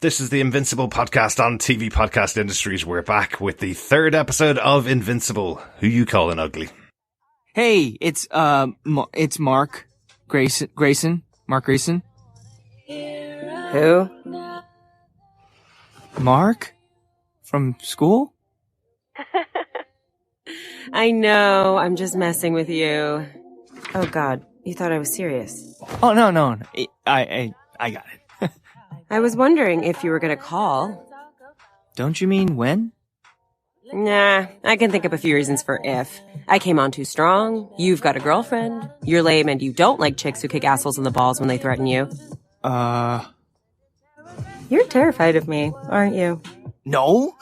This is the Invincible podcast on TV Podcast Industries. We're back with the third episode of Invincible. Who you calling ugly? Hey, it's Mark Grayson. Mark Grayson. Who? Mark? From school? I know, I'm just messing with you. Oh God, you thought I was serious. Oh, no. I got it. I was wondering if you were gonna call. Don't you mean when? Nah, I can think of a few reasons for if. I came on too strong, you've got a girlfriend, you're lame and you don't like chicks who kick assholes in the balls when they threaten you. You're terrified of me, aren't you? No,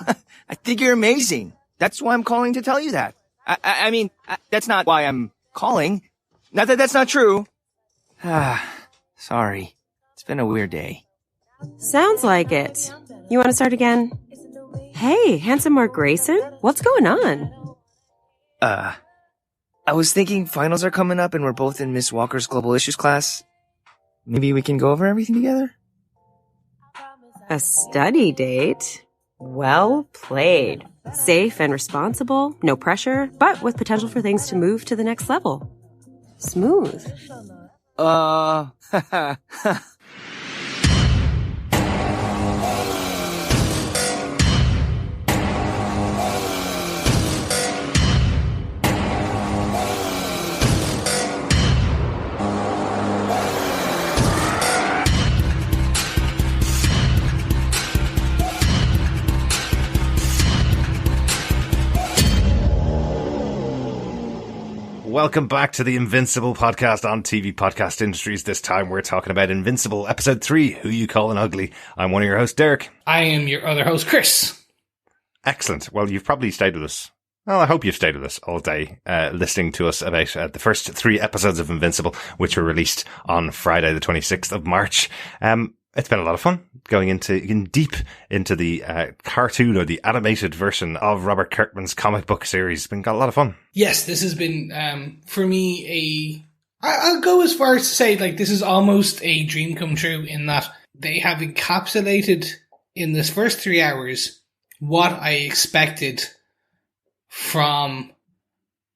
I think you're amazing. That's why I'm calling to tell you that. I mean, that's not why I'm calling. Not that that's not true. Sorry. It's been a weird day. Sounds like it. You want to start again? Hey, handsome Mark Grayson, what's going on? I was thinking finals are coming up and we're both in Miss Walker's Global Issues class. Maybe we can go over everything together? A study date? Well played. Safe and responsible, no pressure, but with potential for things to move to the next level. Smooth. Welcome back to the Invincible podcast on TV Podcast Industries. This time we're talking about Invincible, episode 3, Who You Calling Ugly. I'm one of your hosts, Derek. I am your other host, Chris. Excellent. Well, you've probably stayed with us. Well, I hope you've stayed with us all day, listening to us about the first 3 episodes of Invincible, which were released on Friday, the 26th of March. It's been a lot of fun going deep into the cartoon or the animated version of Robert Kirkman's comic book series. It's been got a lot of fun. Yes, this has been, for me, I'll go as far as to say, like, this is almost a dream come true in that they have encapsulated in this first 3 hours what I expected from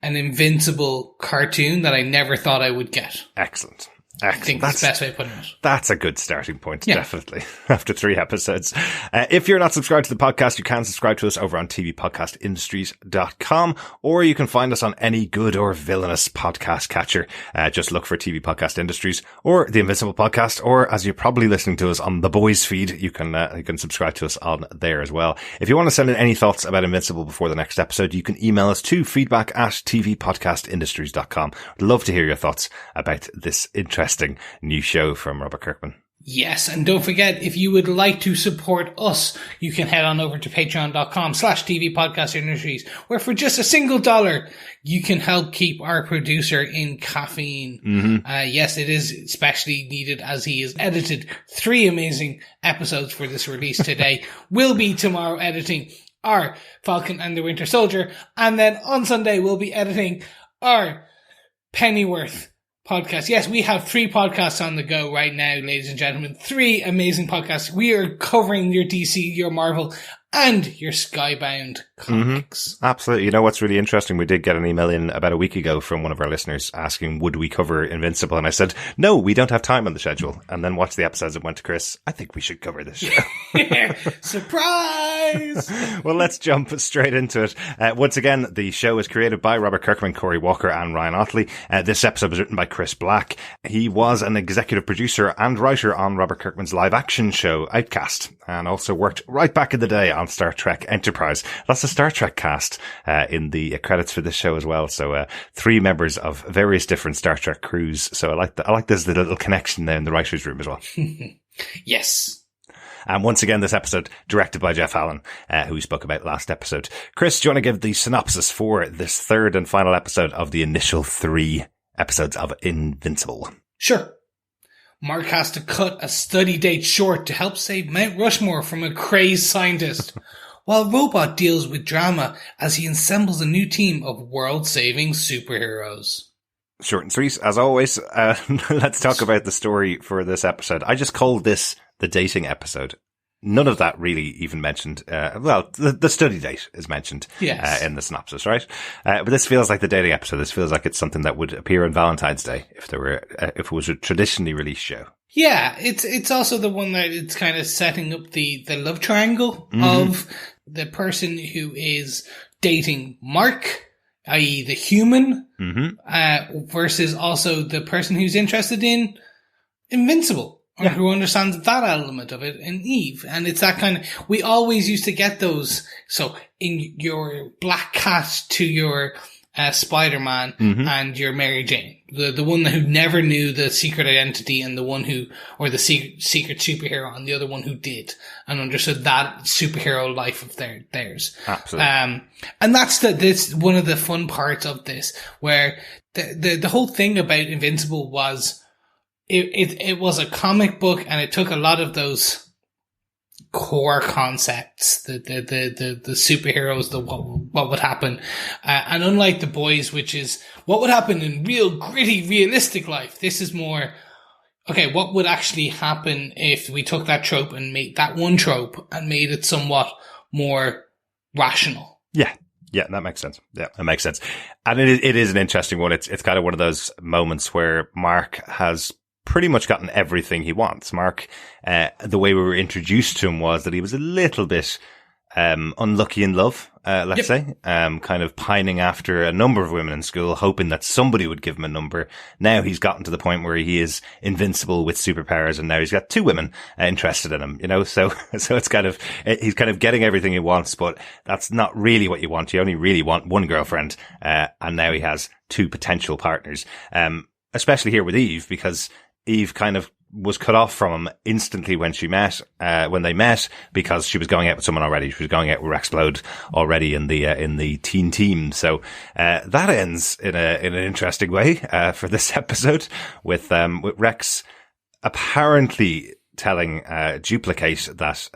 an Invincible cartoon that I never thought I would get. Excellent. I think that's the best way of putting it. That's a good starting point, definitely, after 3 episodes. If you're not subscribed to the podcast, you can subscribe to us over on tvpodcastindustries.com, or you can find us on any good or villainous podcast catcher. Just look for TV Podcast Industries or the Invincible podcast, or as you're probably listening to us on the Boys feed, you can subscribe to us on there as well. If you want to send in any thoughts about Invincible before the next episode, you can email us to feedback@tvpodcastindustries.com. I'd love to hear your thoughts about this interesting new show from Robert Kirkman. Yes, and don't forget, if you would like to support us, you can head on over to patreon.com/TV Podcast Industries, where for just a single $1, you can help keep our producer in caffeine. Mm-hmm. Yes, it is especially needed as he has edited 3 amazing episodes for this release today. Will be tomorrow editing our Falcon and the Winter Soldier, and then on Sunday we'll be editing our Pennyworth podcast. Yes, we have 3 podcasts on the go right now, ladies and gentlemen. 3 amazing podcasts. We are covering your DC, your Marvel, and your Skybound comics. Mm-hmm. Absolutely. You know what's really interesting? We did get an email in about a week ago from one of our listeners asking, would we cover Invincible? And I said, no, we don't have time on the schedule. And then watched the episodes and went to Chris, I think we should cover this show. Surprise! Well, let's jump straight into it. Once again, the show is created by Robert Kirkman, Cory Walker, and Ryan Ottley. This episode was written by Chris Black. He was an executive producer and writer on Robert Kirkman's live action show, Outcast, and also worked right back in the day on Star Trek Enterprise. That's a Star Trek cast in the credits for this show as well. So 3 members of various different Star Trek crews. So I like there's the little connection there in the writer's room as well. Yes. And once again, this episode directed by Jeff Allen, who we spoke about last episode. Chris, do you want to give the synopsis for this 3rd and final episode of the initial 3 episodes of Invincible? Sure. Mark has to cut a study date short to help save Mount Rushmore from a crazed scientist, while Robot deals with drama as he assembles a new team of world-saving superheroes. Short and sweet, as always. Let's talk about the story for this episode. I just called this the dating episode. none of that really even mentioned. The study date is mentioned in the synopsis, right? But this feels like the dating episode. This feels like it's something that would appear on Valentine's Day if it was a traditionally released show. Yeah, it's also the one that it's kind of setting up the love triangle of the person who is dating Mark, i.e. the human, versus also the person who's interested in Invincible, or who understands that element of it in Eve. And it's that kind of, we always used to get those. So in your Black Cat to your Spider-Man and your Mary Jane, the one who never knew the secret identity and the one who, or the secret superhero, and the other one who did and understood that superhero life of theirs. Absolutely. And that's this one of the fun parts of this, where the whole thing about Invincible was it was a comic book, and it took a lot of those core concepts, the superheroes, what would happen, and unlike The Boys, which is what would happen in real gritty realistic life, this is more okay, what would actually happen if we took that trope and made that one trope and made it somewhat more rational. Yeah, that makes sense. Yeah, that makes sense. And it is an interesting one. It's kind of one of those moments where Mark has pretty much gotten everything he wants. Mark, the way we were introduced to him was that he was a little bit unlucky in love, let's say, kind of pining after a number of women in school, hoping that somebody would give him a number. Now he's gotten to the point where he is invincible with superpowers, and now he's got 2 women interested in him, you know, so it's kind of, he's kind of getting everything he wants, but that's not really what you want. You only really want one girlfriend, and now he has 2 potential partners, especially here with Eve, because Eve kind of was cut off from him instantly when they met, because she was going out with someone already. She was going out with Rexplode already in the teen team. So, that ends in an interesting way, for this episode with Rex apparently telling, Duplicate that,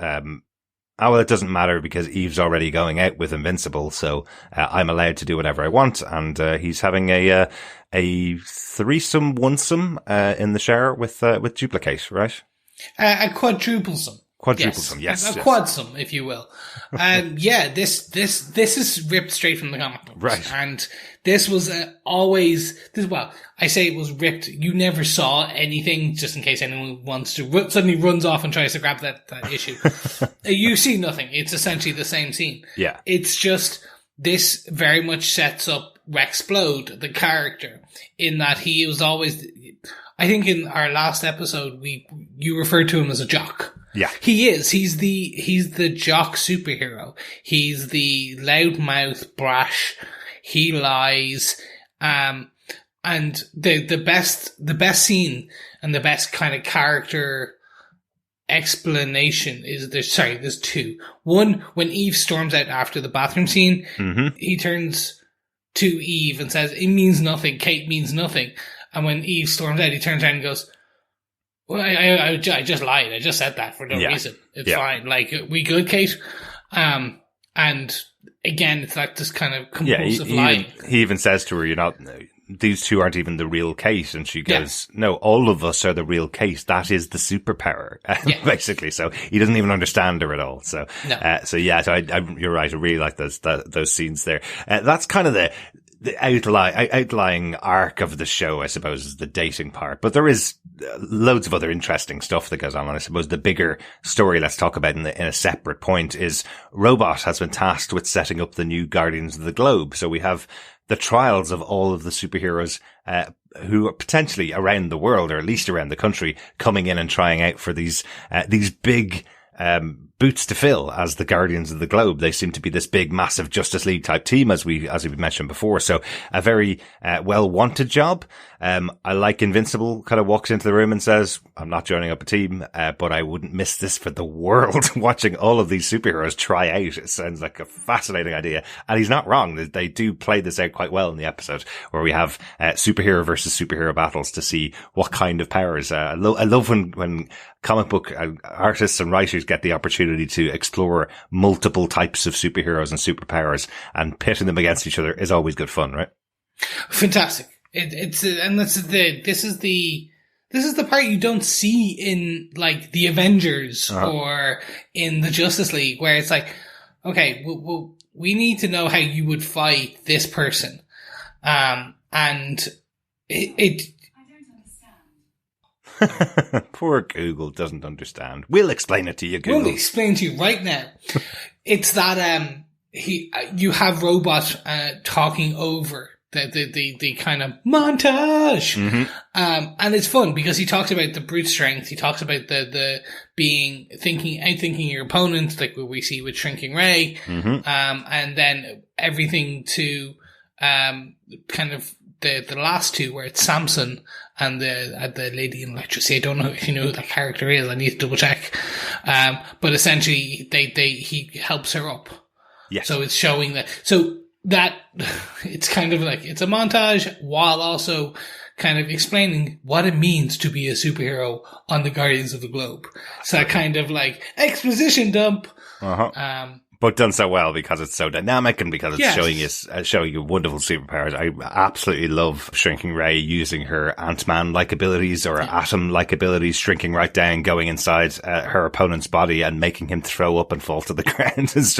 well, it doesn't matter because Eve's already going out with Invincible, so I'm allowed to do whatever I want. And he's having a threesome, onesome in the shower with Duplicate, right? A quadruplesome. Yes. A quadsome, if you will. This is ripped straight from the comic books. Right. And this was I say it was ripped. You never saw anything, just in case anyone wants to, suddenly runs off and tries to grab that issue. You see nothing. It's essentially the same scene. Yeah. It's just, this very much sets up Rexplode, the character, in that he was always, I think in our last episode, you referred to him as a jock. Yeah. He is. He's the jock superhero. He's the loudmouth, brash. He lies. And the best scene and the best kind of character explanation is there's 2. One, when Eve storms out after the bathroom scene, he turns to Eve and says, "It means nothing. Kate means nothing." And when Eve storms out, he turns around and goes, "Well, I just lied. I just said that for no reason. It's fine. Like, we good, Kate?" And again, it's like this kind of compulsive lying. He even says to her, these 2 aren't even the real Kate. And she goes, "No, all of us are the real Kate. That is the superpower," basically. So he doesn't even understand her at all. So, no. You're right. I really like those scenes there. That's kind of the outlying arc of the show, I suppose, is the dating part. But there is loads of other interesting stuff that goes on. And I suppose the bigger story let's talk about in a separate point is Robot has been tasked with setting up the new Guardians of the Globe. So we have the trials of all of the superheroes, who are potentially around the world, or at least around the country, coming in and trying out for these big, boots to fill as the Guardians of the Globe. They seem to be this big, massive Justice League type team, as we mentioned before. So a very well-wanted job. I like Invincible kind of walks into the room and says, "I'm not joining up a team, but I wouldn't miss this for the world." Watching all of these superheroes try out, it sounds like a fascinating idea. And he's not wrong. They do play this out quite well in the episode, where we have superhero versus superhero battles to see what kind of powers. I love when comic book artists and writers get the opportunity to explore multiple types of superheroes and superpowers, and pitting them against each other is always good fun, right? Fantastic. This is this is the part you don't see in, like, the Avengers or in the Justice League, where it's like, okay, we need to know how you would fight this person. And it Poor Google doesn't understand. We'll explain it to you, Google. We'll explain to you right now. It's that you have Robot talking over the kind of montage. Mm-hmm. And it's fun because he talks about the brute strength. He talks about the outthinking your opponent, like what we see with Shrinking Ray. Mm-hmm. And then everything to kind of the last two, where it's Samson and the lady in electricity. I don't know if you know who that character is. I need to double check. But essentially he helps her up. Yes. So it's showing that it's kind of like, it's a montage while also kind of explaining what it means to be a superhero on the Guardians of the Globe. So that kind of like exposition dump. But done so well because it's so dynamic and because it's Yes. showing you wonderful superpowers. I absolutely love Shrinking Ray using her Ant-Man-like abilities or Atom-like abilities, shrinking right down, going inside her opponent's body and making him throw up and fall to the ground. It's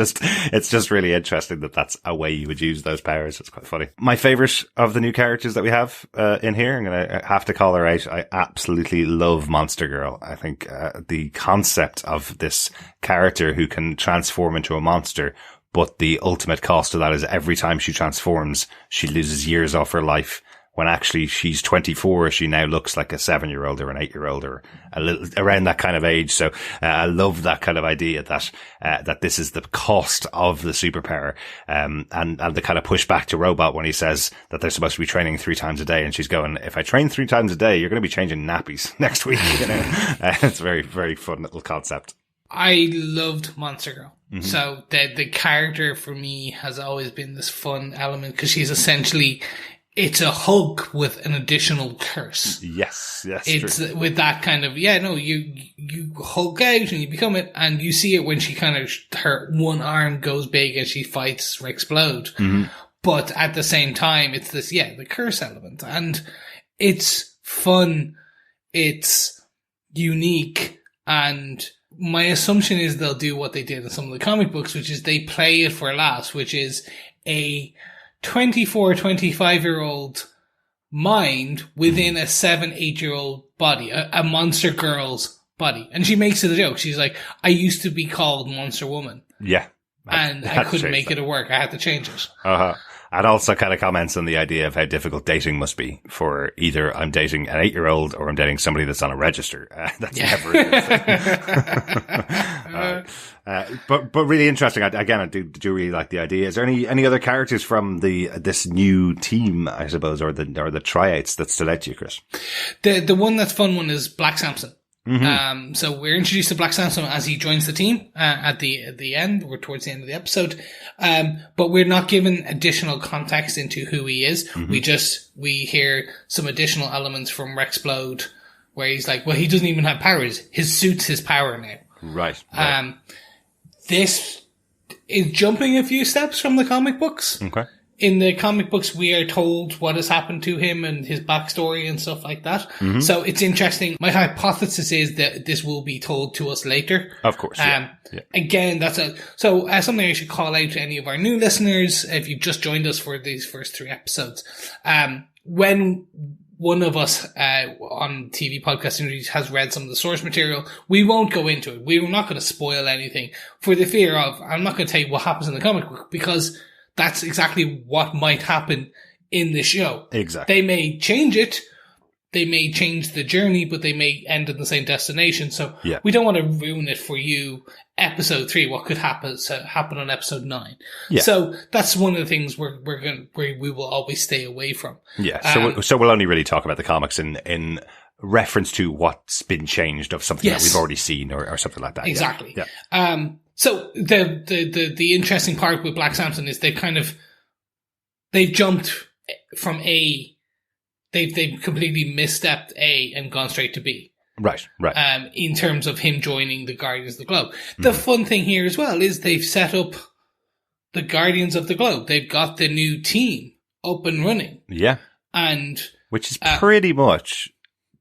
just really interesting that that's a way you would use those powers. It's quite funny. My favorite of the new characters that we have in here, I'm going to have to call her out. I absolutely love Monster Girl. I think the concept of this character who can transform into a monster, but the ultimate cost of that is every time she transforms, she loses years off her life. When actually she's 24, she now looks like a 7-year-old or an 8-year-old or a little around that kind of age. So I love that kind of idea that this is the cost of the superpower. And the kind of pushback to Robot when he says that they're supposed to be training 3 times a day. And she's going, if I train 3 times a day, you're going to be changing nappies next week. You know, it's a very, very fun little concept. I loved Monster Girl. Mm-hmm. So the character for me has always been this fun element because she's essentially, it's a Hulk with an additional curse. Yes, It's true. with that kind of, you Hulk out and you become it, and you see it when she kind of, her one arm goes big and she fights Rexplode. Mm-hmm. But at the same time, it's this, the curse element. And it's fun, it's unique, and my assumption is they'll do what they did in some of the comic books, which is they play it for laughs, which is a 24, 25-year-old mind within a 7, 8-year-old body, a monster girl's body. And she makes it a joke. She's like, I used to be called Monster Woman. Yeah. And I couldn't make it work. I had to change it. And also kind of comments on the idea of how difficult dating must be for either I'm dating an 8-year-old or I'm dating somebody that's on a register. That's never a good thing. But really interesting. Again, I do really like the idea. Is there any other characters from this new team, I suppose, or the tryouts that stood out to you, Chris? The one that's fun one is Black Samson. Mm-hmm. So we're introduced to Black Samson as he joins the team, at the end. We're towards the end of the episode. But we're not given additional context into who he is. Mm-hmm. We hear some additional elements from Rexplode where he's like, well, he doesn't even have powers. His suit's his power now. Right. This is jumping a few steps from the comic books. Okay. In the comic books, we are told what has happened to him and his backstory and stuff like that. Mm-hmm. So it's interesting. My hypothesis is that this will be told to us later. Of course. Again, something I should call out to any of our new listeners, if you've just joined us for these first 3 episodes. When one of us on TV podcast interviews has read some of the source material, we won't go into it. We're not going to spoil anything for the fear of, I'm not going to tell you what happens in the comic book, because that's exactly what might happen in the show. Exactly. They may change it. They may change the journey, but they may end in the same destination. So we don't want to ruin it for you. Episode 3, what could happen on episode 9. Yeah. So that's one of the things we will always stay away from. Yeah. So we'll only really talk about the comics in reference to what's been changed of something that we've already seen or something like that. Exactly. Yeah. So the interesting part with Black Samson is they've jumped from A, they've completely misstepped A and gone straight to B. Right. In terms of him joining the Guardians of the Globe. The fun thing here as well is they've set up the Guardians of the Globe. They've got the new team up and running. Yeah. And which is pretty much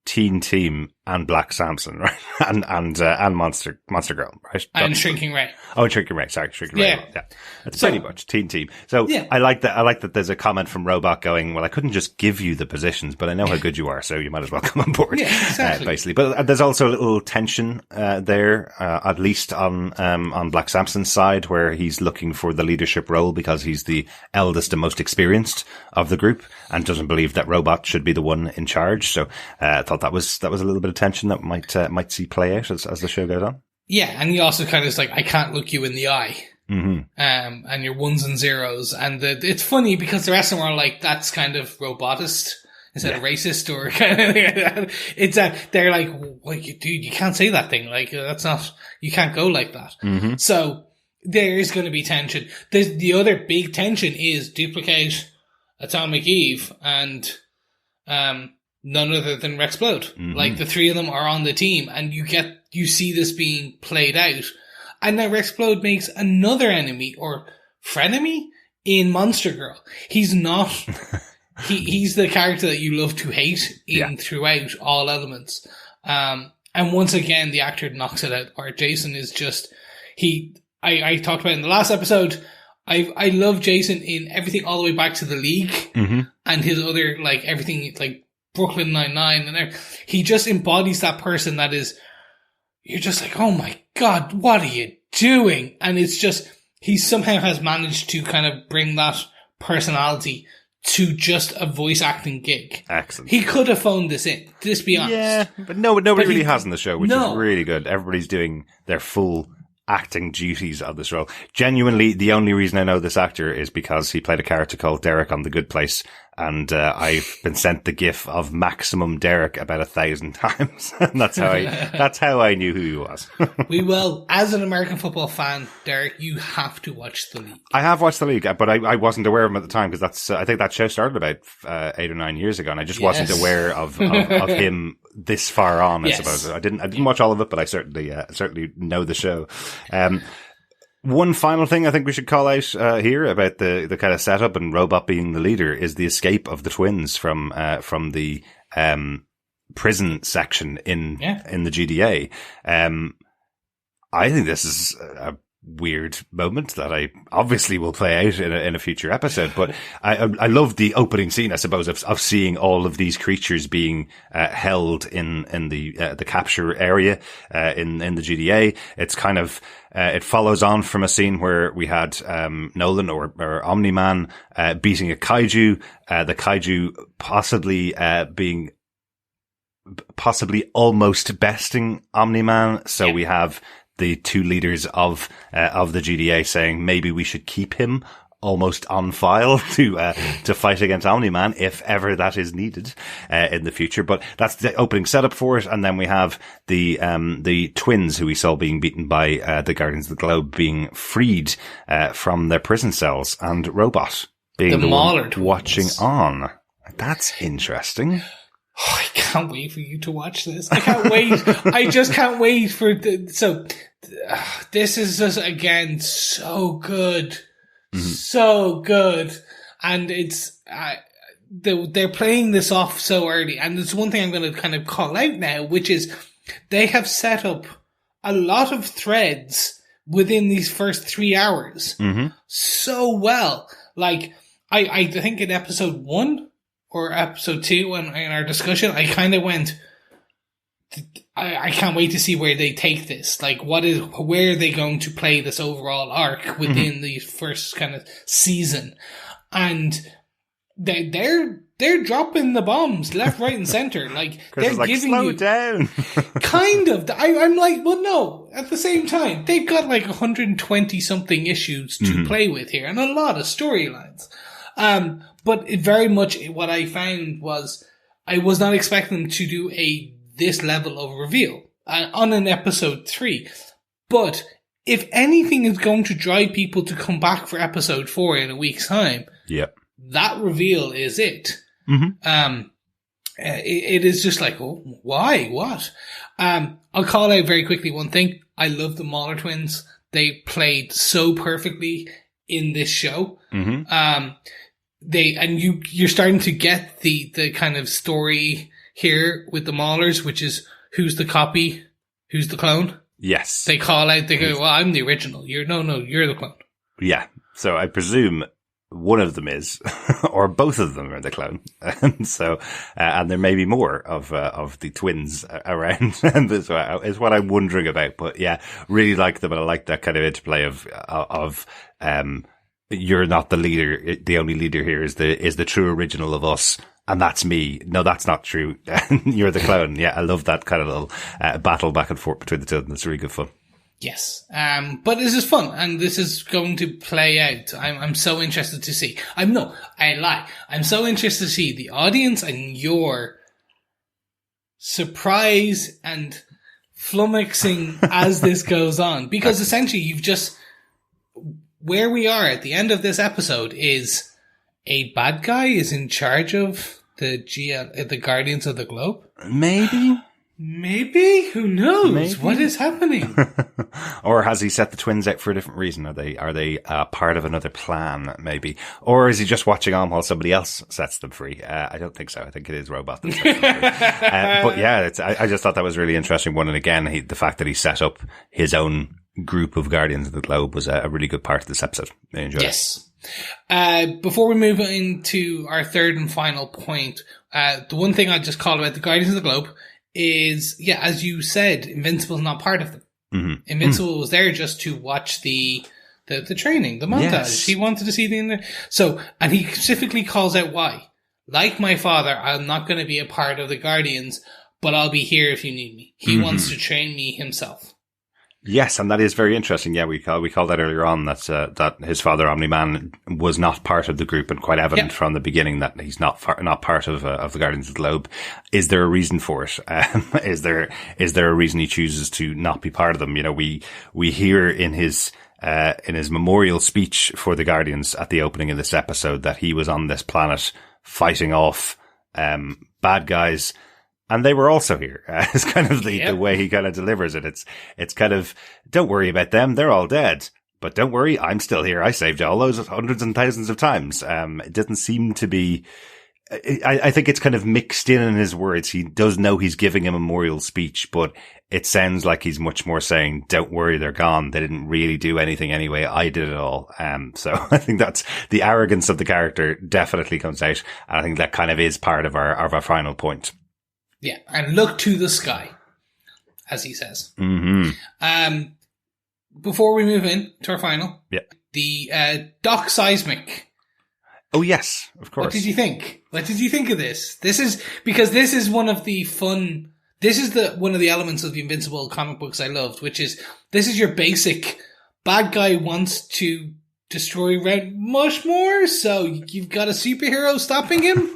Teen Team and Black Samson, right? and Monster Girl, right? And Shrinking Ray. Oh, Shrinking Ray. Sorry, Shrinking Ray. Yeah. It's pretty much Teen Team. So I like that there's a comment from Robot going, well, I couldn't just give you the positions, but I know how good you are, so you might as well come on board. Yeah, exactly. Basically. But there's also a little tension, there, at least on Black Samson's side, where he's looking for the leadership role because he's the eldest and most experienced of the group and doesn't believe that Robot should be the one in charge. So, I thought that was a little bit of tension that might see play out as the show goes on. Yeah, and he also kind of is like, I can't look you in the eye. Mm-hmm. And your ones and zeros. And it's funny because the rest of them are like, that's kind of robotist instead of racist or kind of like that. It's they're like, well, dude, you can't say that thing. Like, that's not, you can't go like that. Mm-hmm. So there is going to be tension. The other big tension is Duplicate, Atomic Eve, and, none other than Rexplode. Mm-hmm. Like, the three of them are on the team, and you see this being played out. And now Rexplode makes another enemy, or frenemy, in Monster Girl. He's not, he's the character that you love to hate throughout all elements. And once again, the actor knocks it out. Or Jason is just, I talked about in the last episode, I love Jason in everything all the way back to the League, and his other, like, everything, like, Brooklyn Nine-Nine, and he just embodies that person that is, you're just like, oh my God, what are you doing? And it's just, he somehow has managed to kind of bring that personality to just a voice acting gig. Excellent. He could have phoned this in, just be honest. Yeah, but nobody really has in the show, which is really good. Everybody's doing their full acting duties of this role. Genuinely, the only reason I know this actor is because he played a character called Derek on The Good Place, and I've been sent the gif of Maximum Derek about 1,000 times. And that's how I knew who he was. We will, as an American football fan, Derek, you have to watch The League. I have watched The League, but I wasn't aware of him at the time because I think that show started about 8 or 9 years ago, and I just wasn't aware of him this far on. I suppose I didn't watch all of it, but I certainly know the show. One final thing I think we should call out here about the kind of setup and Robot being the leader is the escape of the twins from the prison section in the GDA. I think this is a weird moment that I obviously will play out in a future episode, but I love the opening scene, I suppose, of seeing all of these creatures being held in the capture area in the GDA. It's kind of it follows on from a scene where we had Nolan or Omniman beating a kaiju, the kaiju possibly almost besting Omniman. So we have the two leaders of the GDA saying maybe we should keep him almost on file to fight against Omniman if ever that is needed in the future. But that's the opening setup for it. And then we have the twins who we saw being beaten by the Guardians of the Globe being freed from their prison cells, and Robot being the one watching on. That's interesting. Oh, I can't wait for you to watch this. I can't wait. I just can't wait for this is just, again, so good. Mm-hmm. So good. And it's, they're playing this off so early. And there's one thing I'm going to kind of call out now, which is they have set up a lot of threads within these first 3 hours so well. Like, I think in episode 1, or episode 2, in our discussion, I kind of went, I can't wait to see where they take this. Like, where are they going to play this overall arc within the first kind of season? And they're dropping the bombs left, right, and center. Like, they're like, giving slow you down. kind of. I'm like, well, no. At the same time, they've got like 120 something issues to play with here, and a lot of storylines. But it very much, what I found was, I was not expecting them to do this level of reveal on an episode 3. But if anything is going to drive people to come back for episode 4 in a week's time, that reveal is it. It is just like, oh, why? What? I'll call out very quickly one thing. I love the Mauler twins. They played so perfectly in this show. You're starting to get the kind of story here with the Maulers, which is who's the copy, who's the clone. Yes. They call out, they go, well, I'm the original. You're the clone. Yeah. So I presume one of them is, or both of them are the clone. And so, and there may be more of the twins around. And is what I'm wondering about. But yeah, really like them. And I like that kind of interplay of you're not the leader. The only leader here is the true original of us. And that's me. No, that's not true. You're the clone. Yeah. I love that kind of little battle back and forth between the two of them. It's really good fun. Yes. But this is fun, and this is going to play out. I'm so interested to see. I lie. I'm so interested to see the audience and your surprise and flummoxing as this goes on. Because essentially where we are at the end of this episode is a bad guy is in charge of the Guardians of the Globe. Maybe? Who knows? Maybe. What is happening? Or has he set the twins out for a different reason? Are they part of another plan, maybe? Or is he just watching on while somebody else sets them free? I don't think so. I think it is Robot that sets them free. But yeah, I just thought that was a really interesting one. And again, the fact that he set up his own group of Guardians of the Globe was a really good part of this episode. I enjoyed it. Before we move into our third and final point, the one thing I'd just call about the Guardians of the Globe is, as you said, Invincible's not part of them. Mm-hmm. Invincible was there just to watch the training, the montage. Yes. He wanted to see and he specifically calls out why. Like my father, I'm not going to be a part of the Guardians, but I'll be here if you need me. He wants to train me himself. Yes, and that is very interesting. Yeah, we called that earlier on that his father Omniman was not part of the group, and quite evident from the beginning that he's not part of the Guardians of the Globe. Is there a reason for it? Is there a reason he chooses to not be part of them? You know, we hear in his memorial speech for the Guardians at the opening of this episode that he was on this planet fighting off bad guys. And they were also here. It's kind of the way he kind of delivers it. It's kind of, don't worry about them. They're all dead. But don't worry, I'm still here. I saved all those hundreds and thousands of times. It doesn't seem to be, I think it's kind of mixed in his words. He does know he's giving a memorial speech, but it sounds like he's much more saying, don't worry, they're gone. They didn't really do anything anyway. I did it all. So I think that's the arrogance of the character definitely comes out. And I think that kind of is part of our final point. Yeah, and look to the sky, as he says. Mm-hmm. Before we move in to our final, the Doc Seismic. Oh yes, of course. What did you think? What did you think of this? This is one of the fun. This is one of the elements of the Invincible comic books I loved, which is this is your basic bad guy wants to destroy Mount Rushmore, so you've got a superhero stopping him.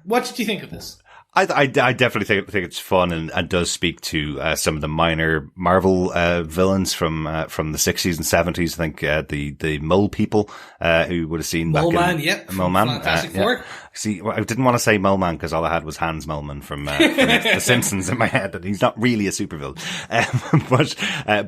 What did you think of this? I definitely think it's fun and does speak to some of the minor Marvel villains from the 60s and 70s. I think the Mole people who would have seen Mole Man, Mole Man, Fantastic Four. See, I didn't want to say Mole Man because all I had was Hans Moleman from The Simpsons in my head, and he's not really a supervillain.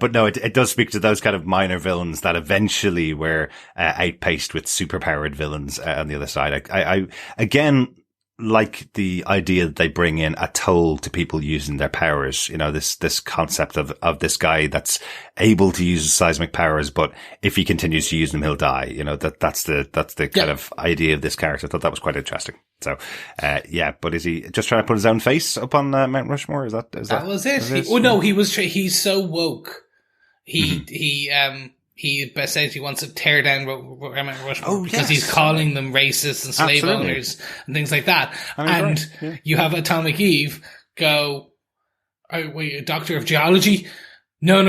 But no, it does speak to those kind of minor villains that eventually were outpaced with superpowered villains on the other side. I again, like the idea that they bring in a toll to people using their powers, you know, this concept of this guy that's able to use his seismic powers, but if he continues to use them, he'll die. You know, that's the kind of idea of this character. I thought that was quite interesting. So, but is he just trying to put his own face up on Mount Rushmore? That was it? He's so woke. He says he wants to tear down Mount Rushmore because he's calling them racists and slave owners and things like that. You have Atomic Eve go, oh, wait, a doctor of geology? No,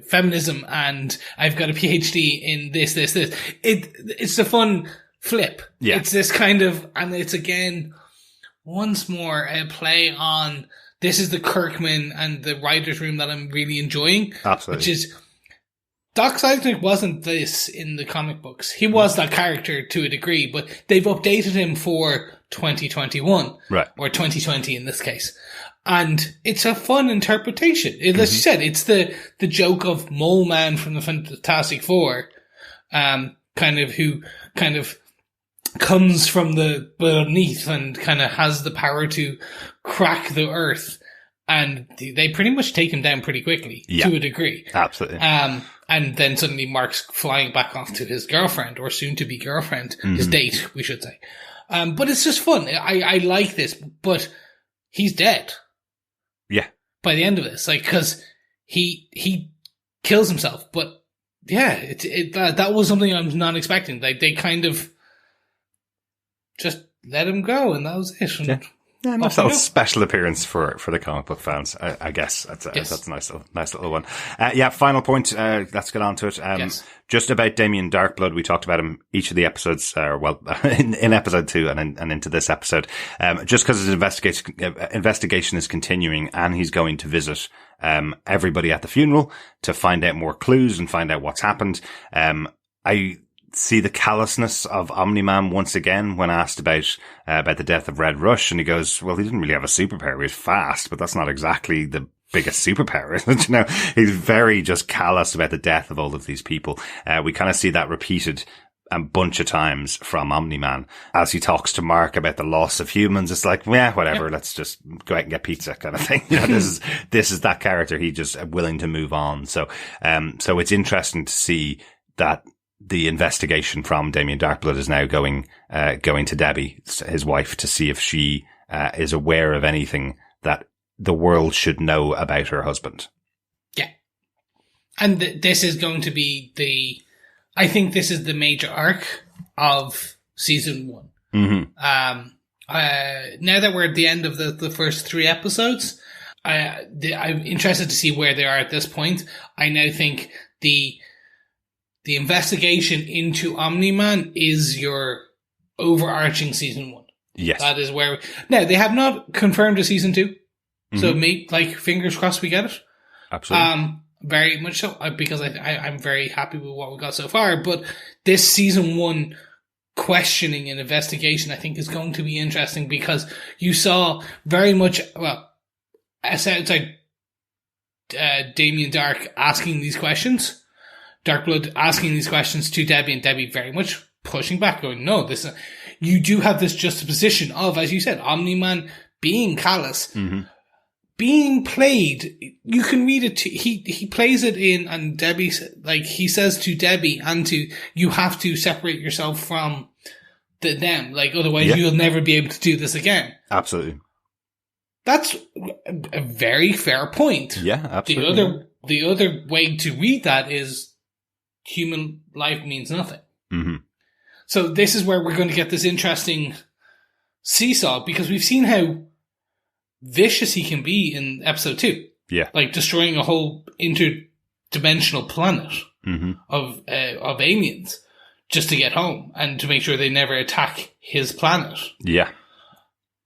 feminism, and I've got a PhD in this. It's a fun flip. Yeah. It's this kind of, and it's again, once more, a play on, this is the Kirkman and the writer's room that I'm really enjoying. Absolutely. Which is, Doc Seismic wasn't this in the comic books. He was that character to a degree, but they've updated him for 2021. Right. Or 2020 in this case. And it's a fun interpretation. As you said, it's the joke of Mole Man from the Fantastic Four, who comes from the beneath and kind of has the power to crack the earth. And they pretty much take him down pretty quickly, to a degree. Absolutely. And then suddenly Mark's flying back off to his girlfriend, or soon-to-be girlfriend, his date, we should say. But it's just fun. I like this, but he's dead. Yeah. By the end of this, like, cause he kills himself, but yeah, that was something I was not expecting. Like, they kind of just let him go, and that was it. Yeah. Yeah, nice little special appearance for the comic book fans, I guess. That's a nice little one. Final point. Let's get on to it. Yes. Just about Damian Darkblood. We talked about him each of the episodes, in episode 2 and into this episode. Just because his investigation is continuing, and he's going to visit everybody at the funeral to find out more clues and find out what's happened. I see the callousness of Omniman once again when asked about the death of Red Rush, and he goes, well, he didn't really have a superpower. He was fast, but that's not exactly the biggest superpower, is it? You know, he's very just callous about the death of all of these people. We kind of see that repeated a bunch of times from Omniman as he talks to Mark about the loss of humans. It's like, yeah, whatever. Let's just go out and get pizza, kind of thing. You know, this is that character. He's just willing to move on. So it's interesting to see that the investigation from Damian Darkblood is now going to Debbie, his wife, to see if she is aware of anything that the world should know about her husband. Yeah. And this is going to be I think this is the major arc of season 1. Mm-hmm. Now that we're at the end of the first 3 episodes, I'm interested to see where they are at this point. I now think the investigation into Omniman is your overarching season 1. Yes. That is where... Now, they have not confirmed a season 2. Mm-hmm. So, fingers crossed we get it. Absolutely. Very much so, because I'm very happy with what we got so far. But this season 1 questioning and investigation, I think, is going to be interesting, because you saw very much... Well, outside Damian Dark asking these questions... Darkblood asking these questions to Debbie, and Debbie very much pushing back, going, no, you do have this juxtaposition of, as you said, Omniman being callous, being played. You can read it, he plays it in, and Debbie, like, he says to Debbie and to, you have to separate yourself from them, like, otherwise you'll never be able to do this again. Absolutely. That's a very fair point. Yeah, absolutely. The other way to read that is, human life means nothing. Mm-hmm. So this is where we're going to get this interesting seesaw, because we've seen how vicious he can be in episode 2. Yeah. Like destroying a whole interdimensional planet of aliens just to get home and to make sure they never attack his planet. Yeah.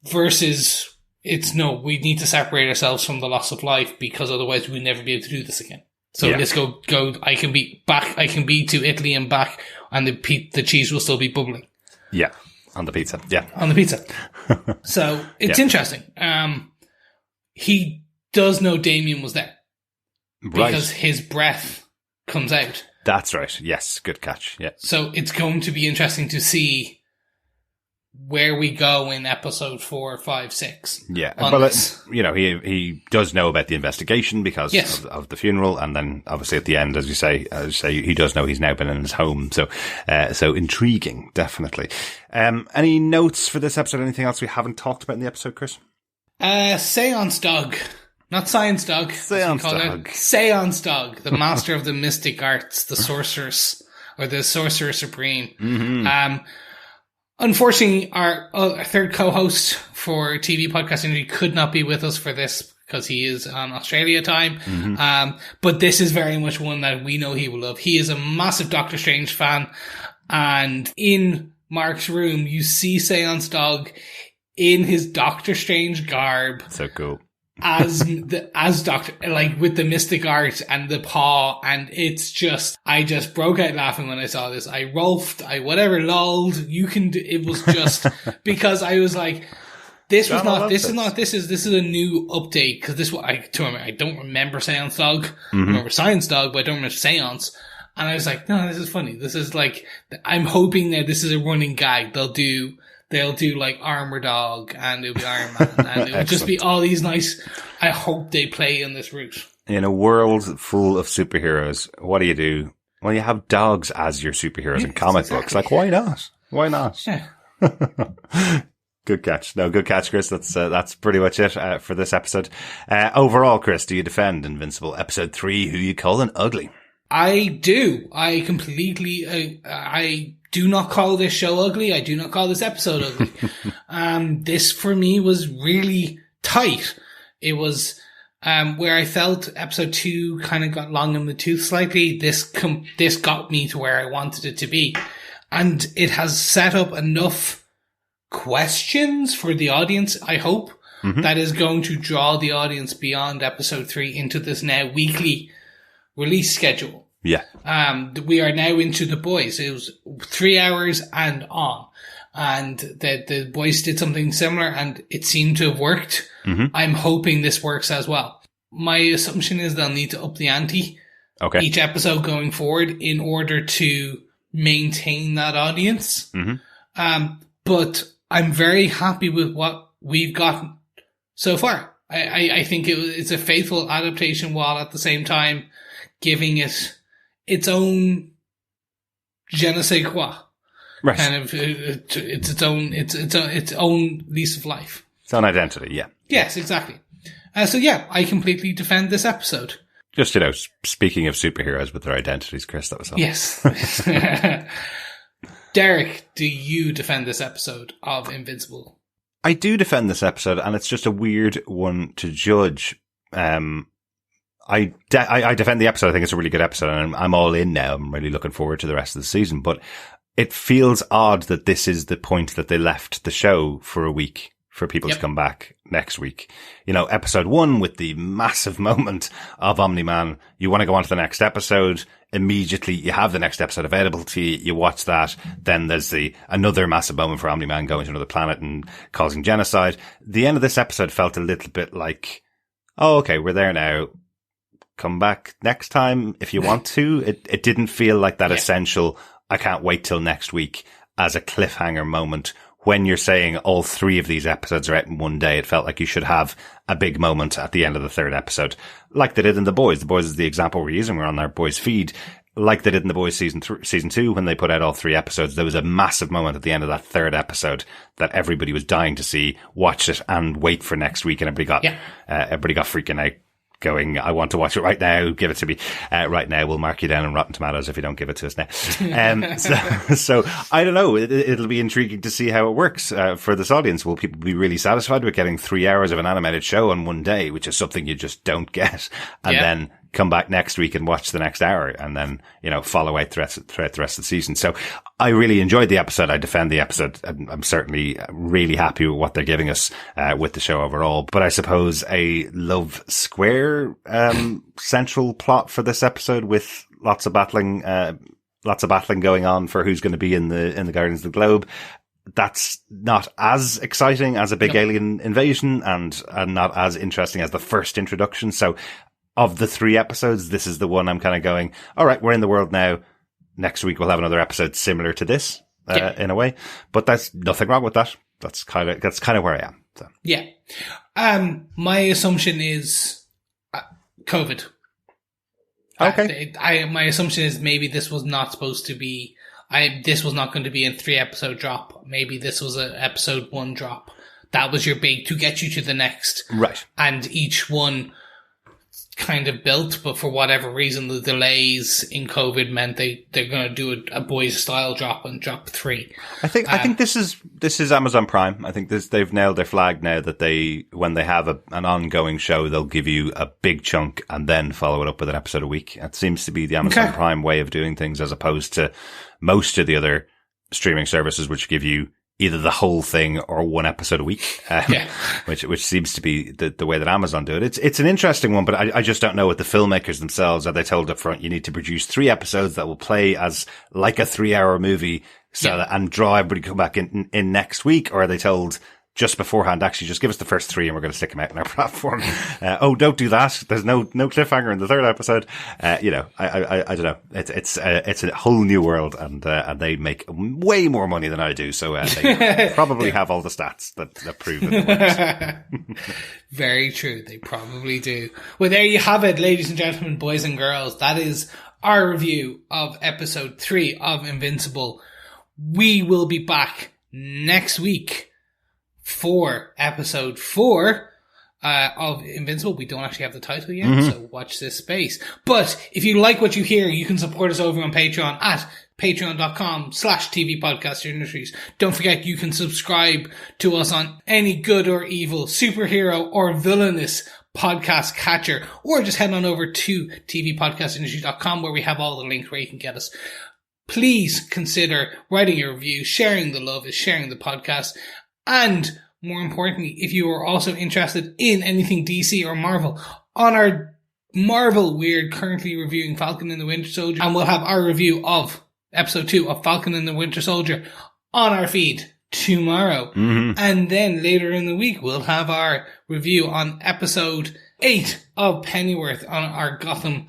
Versus we need to separate ourselves from the loss of life, because otherwise we'll never be able to do this again. So let's go. I can be to Italy and back, and the cheese will still be bubbling. Yeah, on the pizza. Yeah, on the pizza. So it's interesting. He does know Damian was there, because his breath comes out. That's right. Yes, good catch. Yeah. So it's going to be interesting to see where we go in episode 4, 5, 6. Yeah. Well, he does know about the investigation because of the funeral. And then obviously at the end, as you say, he does know he's now been in his home. So intriguing, definitely. Any notes for this episode? Anything else we haven't talked about in the episode, Chris? Seance Dog. Not Science Dog. Seance Dog. Seance Dog, the master of the mystic arts, the sorceress, or the sorcerer supreme. Mm-hmm. Unfortunately, our third co-host for TV podcast industry could not be with us for this, because he is on Australia time. Mm-hmm. But this is very much one that we know he will love. He is a massive Doctor Strange fan. And in Mark's room, you see Seance Dog in his Doctor Strange garb. So cool. as Doctor, like, with the mystic art and the paw, and it's just, I just broke out laughing when I saw this. I rolfed, lolled. It was just, because I was like, this is a new update, because I don't remember Seance Dog. I remember Science Dog, but I don't remember Seance. And I was like, no, this is funny. This is like, I'm hoping that this is a running gag. They'll do like Armor Dog, and it'll be Iron Man, and it'll just be all these nice, I hope they play in this route. In a world full of superheroes, what do? Well, you have dogs as your superheroes in comic books. Like, why not? Why not? Yeah. Good catch. No, good catch, Chris. That's pretty much it for this episode. Overall, Chris, do you defend Invincible episode 3? Who you calling ugly? I do. I completely. I do not call this show ugly. I do not call this episode ugly. This for me was really tight. It was where I felt episode 2 kind of got long in the tooth slightly. This got me to where I wanted it to be, and it has set up enough questions for the audience, I hope, that is going to draw the audience beyond episode 3 into this now weekly release schedule. Yeah. We are now into The Boys. It was 3 hours and on. And the Boys did something similar and it seemed to have worked. I'm hoping this works as well. My assumption is they'll need to up the ante each episode going forward in order to maintain that audience. But I'm very happy with what we've gotten so far. I think it's a faithful adaptation while at the same time giving it its own je ne sais quoi. Right. Kind of, it's its own lease of life. Its own identity, yeah. Yes, exactly. So yeah, I completely defend this episode. Just, speaking of superheroes with their identities, Chris, that was all. Yes. Derek, do you defend this episode of Invincible? I do defend this episode, and it's just a weird one to judge. I defend the episode. I think it's a really good episode, and I'm all in now. I'm really looking forward to the rest of the season. But it feels odd that this is the point that they left the show for a week for people to come back next week. Episode 1 with the massive moment of Omniman. You want to go on to the next episode. Immediately, you have the next episode available to you. You watch that. Then there's another massive moment for Omniman going to another planet and causing genocide. The end of this episode felt a little bit like, oh, okay, we're there now. Come back next time if you want to. It didn't feel like that essential, I can't wait till next week as a cliffhanger moment. When you're saying all 3 of these episodes are out in one day, it felt like you should have a big moment at the end of the 3rd episode, like they did in The Boys. The Boys is the example we're using. We're on our Boys feed. Like they did in The Boys season 2, when they put out all 3 episodes, there was a massive moment at the end of that 3rd episode that everybody was dying to see, watch it and wait for next week. And everybody got freaking out, going, I want to watch it right now. Give it to me right now. We'll mark you down on Rotten Tomatoes if you don't give it to us now. So I don't know. It'll be intriguing to see how it works for this audience. Will people be really satisfied with getting 3 hours of an animated show on one day, which is something you just don't get, and then come back next week and watch the next hour, and then follow out throughout the rest of the season. So I really enjoyed the episode. I defend the episode. I'm certainly really happy with what they're giving us with the show overall. But I suppose a Love Square central plot for this episode, with lots of battling going on for who's going to be in the Guardians of the Globe. That's not as exciting as a big alien invasion, and not as interesting as the first introduction. So of the 3 episodes, this is the one I'm kind of going, all right, we're in the world now. Next week we'll have another episode similar to this, in a way. But there's nothing wrong with that. That's kind of where I am. So. Yeah. My assumption is COVID. Okay. My assumption is maybe this was not supposed to be, this was not going to be a 3 episode drop. Maybe this was an episode 1 drop. That was your big, to get you to the next. Right. And each one kind of built, but for whatever reason, the delays in COVID meant they're going to do a Boys style drop and drop 3. I think this is Amazon Prime. I think they've nailed their flag now that when they have an ongoing show, they'll give you a big chunk and then follow it up with an episode a week. It seems to be the Amazon Prime way of doing things, as opposed to most of the other streaming services, which give you either the whole thing or 1 episode a week, which seems to be the way that Amazon do it. It's an interesting one, but I just don't know what the filmmakers themselves are. They told up front, you need to produce 3 episodes that will play as like a 3-hour movie, and draw everybody to come back in next week, or are they told just beforehand, actually, just give us the first 3 and we're going to stick them out in our platform. Don't do that. There's no cliffhanger in the 3rd episode. I don't know. It's a whole new world, and they make way more money than I do. So they probably have all the stats that prove it works. Very true. They probably do. Well, there you have it, ladies and gentlemen, boys and girls. That is our review of episode 3 of Invincible. We will be back next week for episode 4 of Invincible. We don't actually have the title yet, so watch this space. But if you like what you hear, you can support us over on Patreon at patreon.com/TV Podcast Industries. Don't forget, you can subscribe to us on any good or evil, superhero or villainous podcast catcher, or just head on over to tvpodcastindustries.com where we have all the links where you can get us. Please consider writing a review. Sharing the love is sharing the podcast. And more importantly, if you are also interested in anything DC or Marvel, on our Marvel, we're currently reviewing Falcon and the Winter Soldier, and we'll have our review of episode 2 of Falcon and the Winter Soldier on our feed tomorrow. And then later in the week, we'll have our review on episode 8 of Pennyworth on our Gotham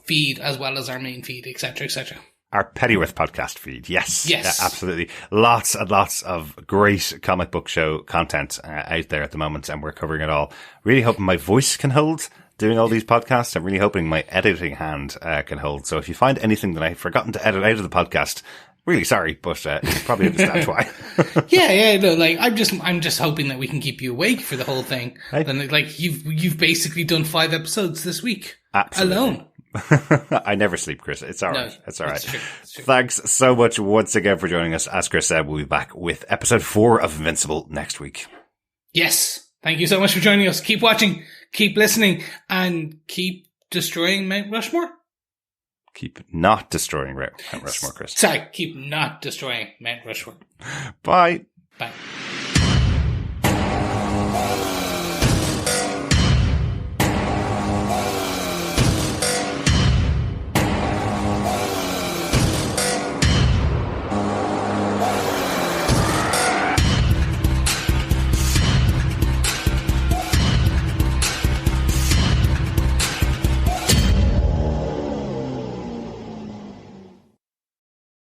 feed, as well as our main feed, etc., etc. Our Pennyworth podcast feed. Yes. Yeah, absolutely. Lots and lots of great comic book show content out there at the moment, and we're covering it all. Really hoping my voice can hold doing all these podcasts. I'm really hoping my editing hand can hold. So if you find anything that I've forgotten to edit out of the podcast, really sorry, but you probably understand why. I'm just hoping that we can keep you awake for the whole thing. And you've basically done 5 episodes this week. Absolutely. Alone. I never sleep, Chris. It's all right. No, it's all right. It's true. Thanks so much once again for joining us. As Chris said, we'll be back with episode 4 of Invincible next week. Yes. Thank you so much for joining us. Keep watching, keep listening, and keep destroying Mount Rushmore. Keep not destroying Mount Rushmore, Chris. Sorry, keep not destroying Mount Rushmore. Bye. Bye.